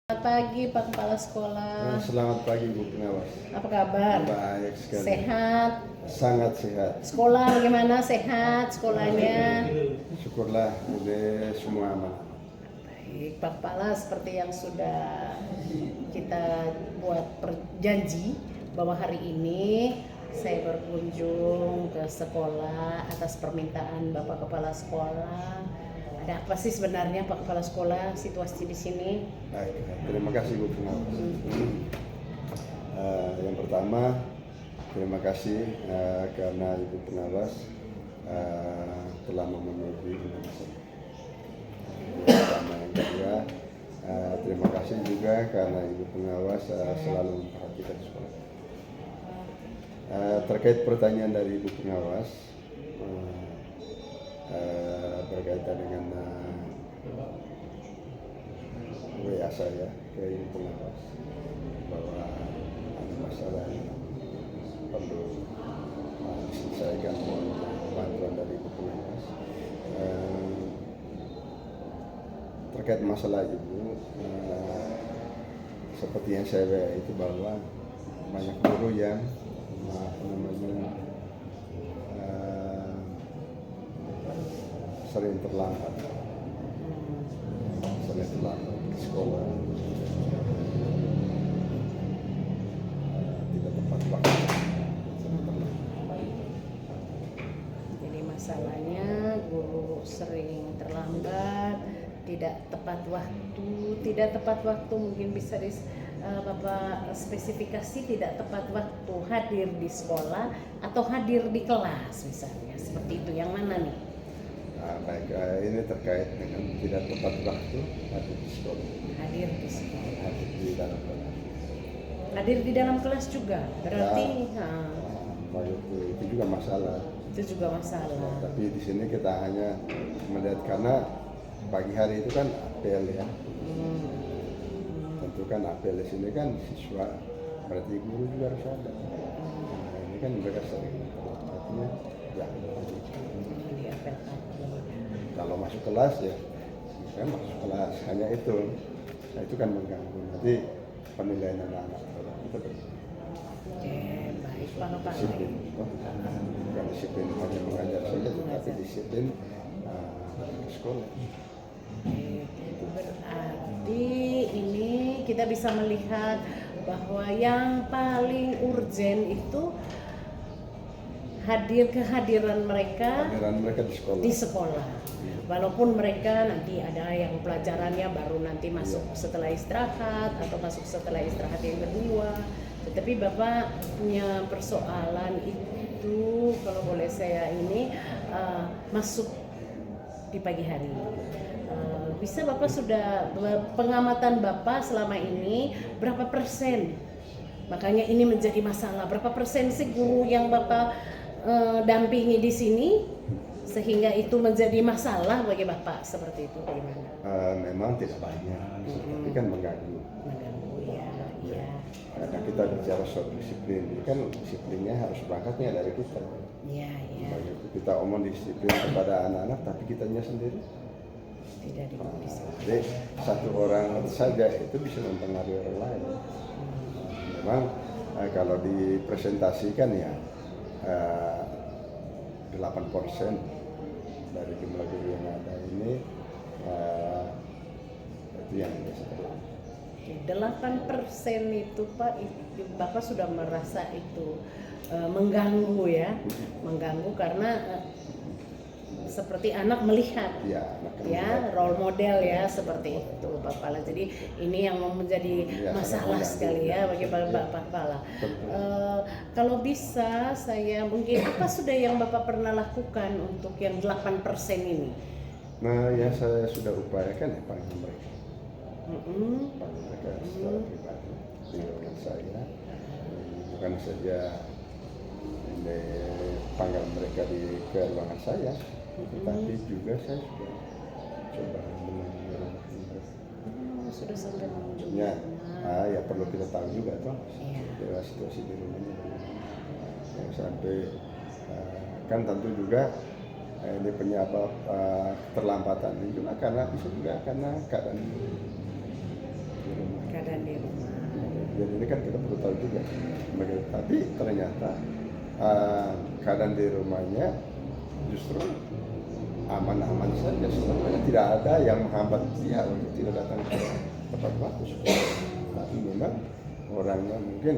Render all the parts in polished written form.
Selamat pagi Pak Kepala Sekolah. Selamat pagi Bu Pengawas. Apa kabar? Baik sekali. Sehat? Sangat sehat. Sekolah bagaimana? Sehat sekolahnya? Syukurlah ini semua aman. Baik Pak Kepala, seperti yang sudah kita buat perjanji bahwa hari ini saya berkunjung ke sekolah atas permintaan Bapak Kepala Sekolah. Ada apa sih sebenarnya Pak Kepala Sekolah situasi di sini? Baik, terima kasih Bu Pengawas. Yang pertama, terima kasih karena Ibu Pengawas telah memenuhi undangan saya. Yang pertama, yang kedua, terima kasih juga karena Ibu Pengawas selalu memperhatikan sekolah. Terkait pertanyaan dari Ibu Pengawas berkaitan dengan WA saya ke Ibu Pengawas bahwa ada masalah yang perlu diselesaikan dengan bantuan dari Ibu Pengawas. Terkait masalah Ibu, seperti yang saya WA itu bahwa banyak guru yang sering terlambat ke sekolah, tidak tepat waktu, Jadi masalahnya guru sering terlambat, tidak tepat waktu mungkin bisa Bapak spesifikasi tidak tepat waktu hadir di sekolah atau hadir di kelas misalnya, seperti itu. Yang mana nih? Baik, ini terkait dengan tidak tepat waktu hadir di sekolah. Hadir di sekolah. Hadir di dalam kelas. Hadir di dalam kelas juga, berarti itu juga masalah. Itu juga masalah. Tapi di sini kita hanya melihat karena pagi hari itu kan apel ya. Tentu kan apel di sini kan siswa, berarti guru juga harus ada. Nah, ini kan mereka sering artinya ya. Kalau masuk kelas ya, kan masuk kelas hanya itu. Nah itu kan mengganggu nanti penilaian anak-anak itu. Oke, baik Pak. Disiplin, bukan disiplin hanya mengajar saja, tetapi disiplin ke sekolah. Itu berarti ini kita bisa melihat bahwa yang paling urgen itu kehadiran mereka di sekolah. Walaupun mereka nanti ada yang pelajarannya baru nanti masuk setelah istirahat atau masuk setelah istirahat yang kedua, tetapi Bapak punya persoalan itu kalau boleh saya ini masuk di pagi hari. Bisa Bapak sudah pengamatan Bapak selama ini berapa persen? Makanya ini menjadi masalah. Berapa persen sih guru yang Bapak dampingi di sini sehingga itu menjadi masalah bagi Bapak seperti itu, bagaimana? Memang tidak banyak, tapi kan mengganggu. Ya. Karena kita bicara soal disiplin, ini kan disiplinnya harus berangkatnya dari kita. Iya. Kita omong disiplin kepada anak-anak, tapi kitanya sendiri Tidak dikondisikan. Jadi satu orang saja itu bisa mempengaruhi orang lain. Memang kalau dipresentasikan ya 8% dari jumlah guru yang ada ini itu yang biasa. 8% itu Pak, Bapak sudah merasa itu mengganggu ya, mengganggu karena seperti anak melihat role model ya seperti itu Pak Kepala. Jadi ini yang menjadi masalah sekali ya bagi Bapak Kepala. Kalau bisa saya mungkin apa sudah yang Bapak pernah lakukan untuk yang 8% ini? Nah ya saya sudah upayakan ya panggil mereka. Panggil mereka secara pribadi dengan saya, bukan saja panggil mereka ke ruangan saya, tetapi juga saya sudah coba mengunjungi rumah mereka. Sudah sampai mengunjungi. Ya perlu kita tahu juga toh situasi di rumahnya. Yang sampai kan tentu juga ini penyebab terlambatan ini juga karena bisa juga karena keadaan di rumah. kejadian ini kan kita perlu tahu juga. Tapi ternyata keadaan di rumahnya justru aman-aman saja, sebenarnya tidak ada yang menghambat dia untuk tidak datang ke tempat waktu sekolah. Tapi memang orangnya mungkin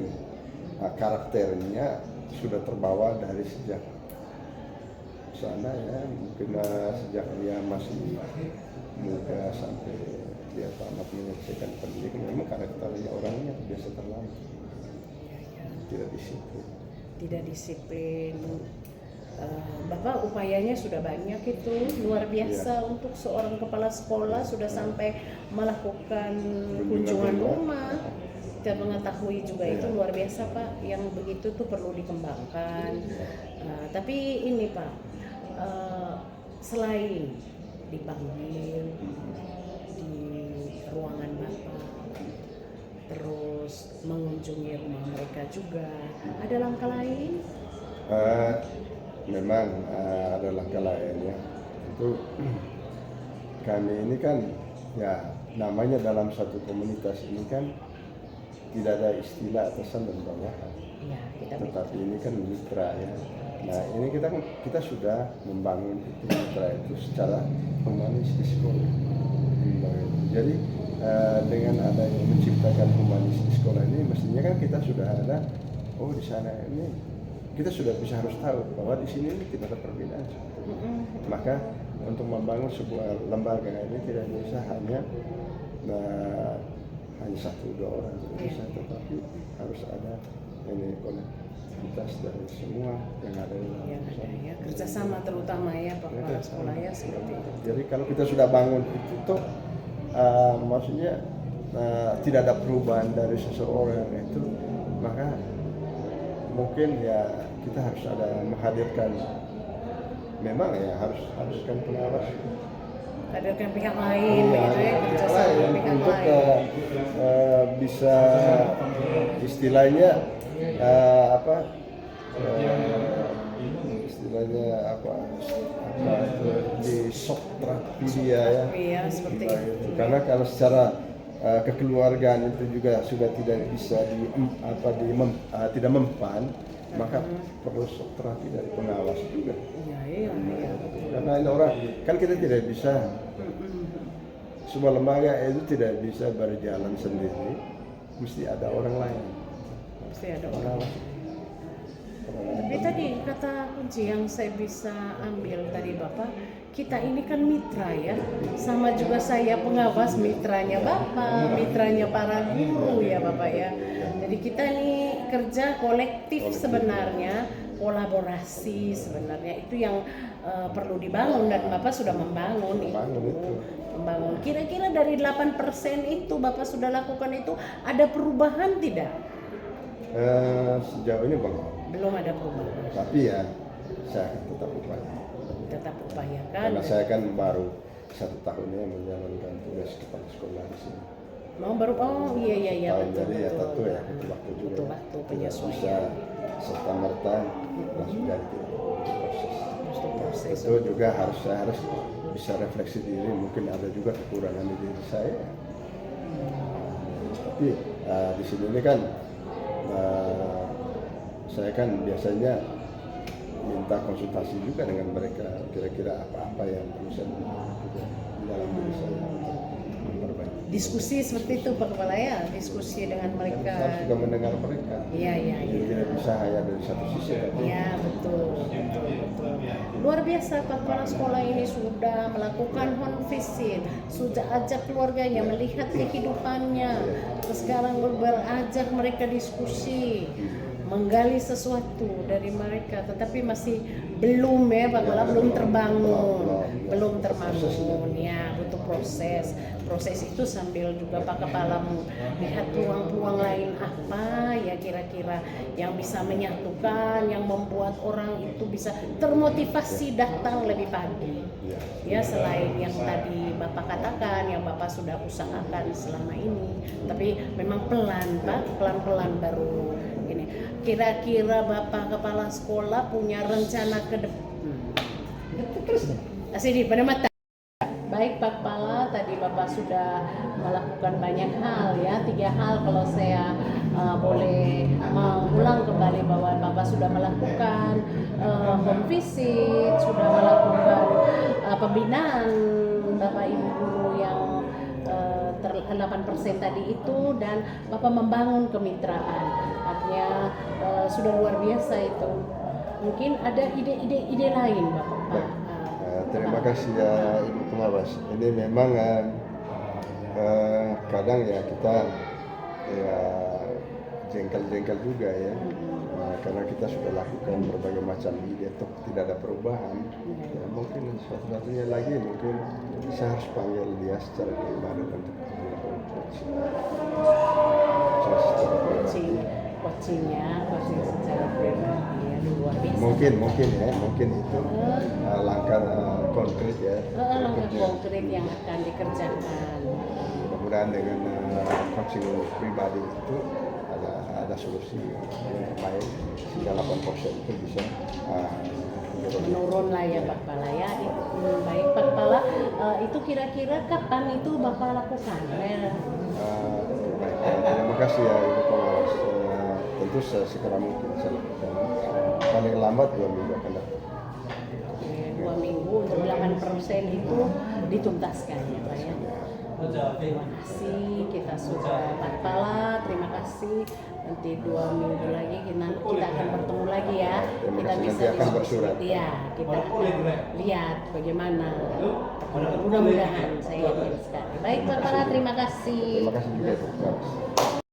karakternya sudah terbawa dari sejak sana ya, mungkin sejak dia masih muda sampai dia tamat menyelesaikan pendidikan, memang karakternya orangnya biasa terlambat, tidak disiplin. Bapak upayanya sudah banyak itu, luar biasa untuk seorang kepala sekolah, sudah sampai melakukan kunjungan rumah. Kita mengetahui juga itu luar biasa Pak, yang begitu tuh perlu dikembangkan. Tapi ini Pak, selain dipanggil di ruangan Bapak, terus mengunjungi rumah mereka juga, ada langkah lain? Memang ada langkah lain ya. Itu kami ini kan ya namanya dalam satu komunitas ini kan tidak ada istilah atasan dan bawahan. Ya, tetapi ini kan mitra ya. Nah ini kita sudah membangun itu mitra itu secara humanis di sekolah. Jadi dengan adanya menciptakan humanis di sekolah ini, mestinya kan kita sudah ada, oh di sana ini kita sudah bisa harus tahu bahwa di sini tidak ada perbedaan. Maka untuk membangun sebuah lembaga ini tidak bisa hanya satu dua orang tidak bisa, tetapi harus ada ini konektivitas dari semua yang ada di dalam ya, kerjasama terutama ya Pak Kepala Sekolah ya seperti itu. Jadi kalau kita sudah bangun itu tuh maksudnya tidak ada perubahan dari seseorang itu, maka mungkin ya kita harus ada menghadirkan, memang ya haruskan pengawas, hadirkan pihak lain gitu ya, kerjasama pihak untuk lain. Bisa istilahnya di shock terapi dia ya. Iya, seperti itu. Karena kalau secara kekeluargaan itu juga sudah tidak bisa tidak mempan, maka perlu shock terapi dari pengawas juga. Iya. Karena ini orang kan kita tidak bisa, sebuah lembaga itu tidak bisa berjalan sendiri, mesti ada orang lain. Mesti ada orang lain. Tapi tadi kata kunci yang saya bisa ambil tadi Bapak, kita ini kan mitra ya, sama juga saya pengawas, mitranya Bapak, mitranya para guru ya Bapak ya. Jadi kita ini kerja kolektif sebenarnya, kolaborasi sebenarnya itu yang perlu dibangun, dan Bapak sudah membangun itu. Membangun. Kira-kira dari 8% itu Bapak sudah lakukan itu, ada perubahan tidak? Sejauh ini belum ada perubahan. Tapi ya saya akan tetap upayakan. Karena saya kan baru 1 tahunnya menjalankan tugas kepala sekolah di sini. Iya betul. Jadi ya tentu ya butuh waktu juga. Butuh waktu penyesuaian. Bisa serta merta langsung jadi proses. Itu juga saya harus bisa refleksi diri, mungkin ada juga kekurangan di diri saya. Tapi di sini ini kan saya kan biasanya minta konsultasi juga dengan mereka, kira-kira apa yang perlu saya lakukan di dalam diri saya memperbaiki. Diskusi seperti itu Pak Kepala ya, diskusi dengan mereka. Harus juga mendengar mereka. Iya. Tidak bisa hanya dari satu sisi. Iya betul. Luar biasa Pak Kepala Sekolah ini sudah melakukan home visit, sudah ajak keluarganya melihat kehidupannya. Terus sekarang berajak mereka diskusi, menggali sesuatu dari mereka, tetapi masih belum ya Pak Kepala, belum terbangun ya, butuh proses itu sambil juga Pak Kepala melihat peluang-peluang lain apa ya kira-kira yang bisa menyatukan, yang membuat orang itu bisa termotivasi datang lebih pagi ya, selain yang tadi Bapak katakan yang Bapak sudah usahakan selama ini, tapi memang pelan-pelan baru ini. Kira-kira Bapak Kepala Sekolah punya rencana ke depan? Asli pada mata. Baik Baik Pak Kepala, tadi Bapak sudah melakukan banyak hal ya, 3 hal kalau saya boleh mengulang kembali bahwa Bapak sudah melakukan home visit, sudah melakukan pembinaan Bapak Ibu guru yang 8% tadi itu, dan Bapak membangun kemitraan. Artinya sudah luar biasa itu. Mungkin ada ide-ide lain Bapak. Terima kasih ya Ibu Pengawas. Ini memang kadang ya kita ya jengkel-jengkel juga ya, karena kita sudah lakukan berbagai macam ide atau tidak ada perubahan. Ya mungkin satu-satunya lagi mungkin saya harus panggil dia secara pribadi untuk melakukan coaching secara pribadi ya, luar biasa. Mungkin itu langkah konkret ya. Langkah konkret yang akan dikerjakan. Mudah-mudahan dengan coaching pribadi itu ada solusi yang baik sehingga 8% itu bisa menurun lah ya Pak Kepala ya. Baik Pak Kepala, itu kira-kira kapan itu Bapak lakukan? Baik, terima kasih ya Ibu Pengawas. Tentu segera mungkin saya lakukan. Paling lambat 2 minggu akan datang. 2 minggu untuk 8% itu dituntaskan ya Pak ya. Terima kasih, kita sudah Pak Kepala, terima kasih. Nanti 2 minggu lagi kita akan bertemu lagi ya. Kita bisa diskusi. Ya, kita lihat bagaimana. Mudah-mudahan saya yakin sekali. Baik Pak Kepala, terima kasih. Terima kasih juga Ibu Pengawas.